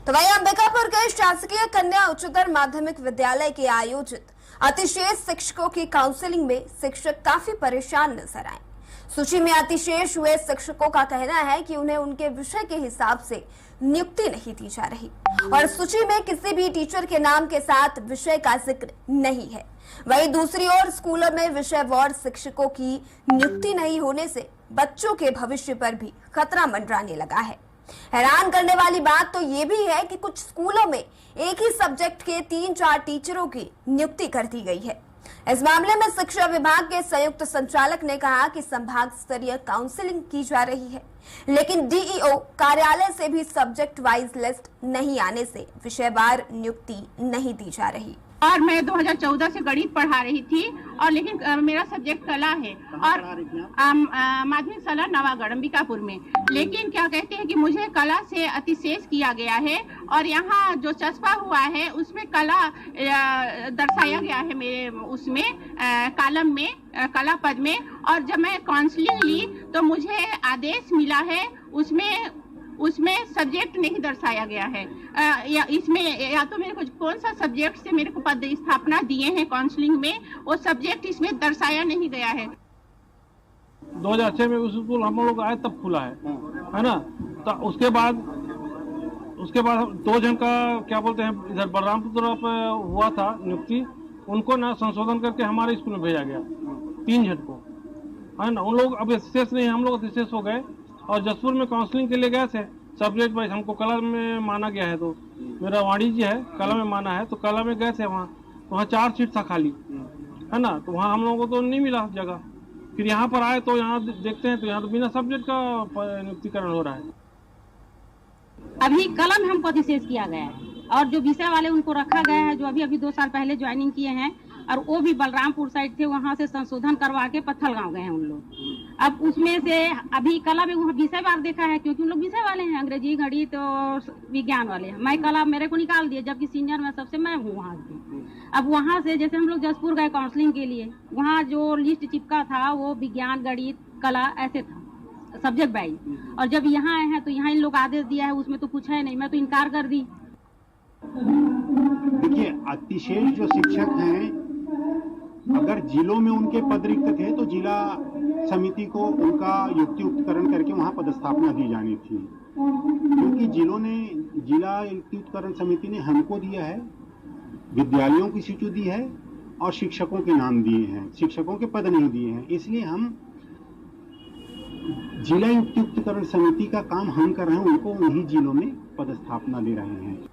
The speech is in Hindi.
तो वहीं अंबिकापुर के शासकीय कन्या उच्चतर माध्यमिक विद्यालय के आयोजित अतिशेष शिक्षकों की काउंसलिंग में शिक्षक काफी परेशान नजर आए। सूची में अतिशेष हुए शिक्षकों का कहना है कि उन्हें उनके विषय के हिसाब से नियुक्ति नहीं दी जा रही और सूची में किसी भी टीचर के नाम के साथ विषय का जिक्र नहीं है। वहीं दूसरी ओर स्कूलों में विषय वार शिक्षकों की नियुक्ति नहीं होने से बच्चों के भविष्य पर भी खतरा मंडराने लगा है। हैरान करने वाली बात तो ये भी है कि कुछ स्कूलों में एक ही सब्जेक्ट के 3-4 टीचरों की नियुक्ति कर दी गई है। इस मामले में शिक्षा विभाग के संयुक्त संचालक ने कहा कि संभाग स्तरीय काउंसलिंग की जा रही है, लेकिन डीईओ कार्यालय से भी सब्जेक्ट वाइज लिस्ट नहीं आने से विषयवार नियुक्ति नहीं दी जा रही। और मैं 2014 से गणित पढ़ा रही थी और लेकिन मेरा सब्जेक्ट कला है और माध्यमिक शाला नवागढ़ अंबिकापुर में। लेकिन क्या कहते हैं कि मुझे कला से अतिशेष किया गया है और यहाँ जो चस्पा हुआ है उसमें कला दर्शाया गया है मेरे उसमें कॉलम में कला पद में। और जब मैं काउंसलिंग ली तो मुझे आदेश मिला है उसमें सब्जेक्ट नहीं दर्शाया गया है। या इसमें या तो मेरे को कौन सा सब्जेक्ट से मेरे को पद स्थापना दिए हैं काउंसलिंग में, वो सब्जेक्ट इसमें दर्शाया नहीं गया है। 2006 में उस स्कूल हम लोग आए तब खुला है ना। तो उसके बाद 2 जन का क्या बोलते हैं इधर बलरामपुर तरफ हुआ था नियुक्ति, उनको ना संशोधन करके हमारे स्कूल में भेजा गया 3 जन को, है ना। उन लोग अब अतिशेष नहीं, हम लोग अतिशेष हो गए। और जसपुर में काउंसलिंग के लिए गए थे सब्जेक्ट वाइज, हमको कला में माना गया है, तो मेरा वाणिज्य है कला में माना है, तो कला में गए थे वहाँ 4 सीट था खाली, है ना। तो वहाँ हम लोगों को तो नहीं मिला जगह। फिर यहाँ पर आए तो यहाँ देखते हैं तो यहाँ तो बिना सब्जेक्ट का नियुक्तिकरण हो रहा है। अभी कला में हमको अतिशेष किया गया है और जो विषय वाले उनको रखा गया है, जो अभी 2 साल पहले ज्वाइनिंग किए हैं और वो भी बलरामपुर साइड थे, वहाँ से संशोधन करवा के पत्थल गाँव गए हैं उन लोग। अब उसमें से अभी कला में वहाँ विषय वार देखा है, क्योंकि उन लोग विषय वाले हैं, अंग्रेजी गणित और विज्ञान वाले हैं। मैं कला मेरे को निकाल दिया, जबकि सीनियर में सबसे मैं हूँ वहाँ की। अब वहाँ से जैसे हम लोग जसपुर गए काउंसलिंग के लिए, वहाँ जो लिस्ट चिपका था वो विज्ञान गणित कला ऐसे था सब्जेक्ट वाइज। और जब यहाँ आए हैं तो यहाँ इन लोग आदेश दिया है, उसमें तो कुछ है नहीं, मैं तो इनकार कर दी। देखिए, अतिशेष जो शिक्षक हैं, अगर जिलों में उनके पद रिक्त थे तो जिला समिति को उनका युक्तियुक्तकरण करके वहां पदस्थापना दी जानी थी, क्योंकि जिला युक्तियुक्तकरण समिति ने हमको दिया है, विद्यालयों की सूची दी है और शिक्षकों के नाम दिए हैं, शिक्षकों के पद नहीं दिए हैं। इसलिए हम जिला युक्तियुक्तकरण समिति का काम हम कर रहे हैं, उनको उन्हीं जिलों में पदस्थापना दे रहे हैं।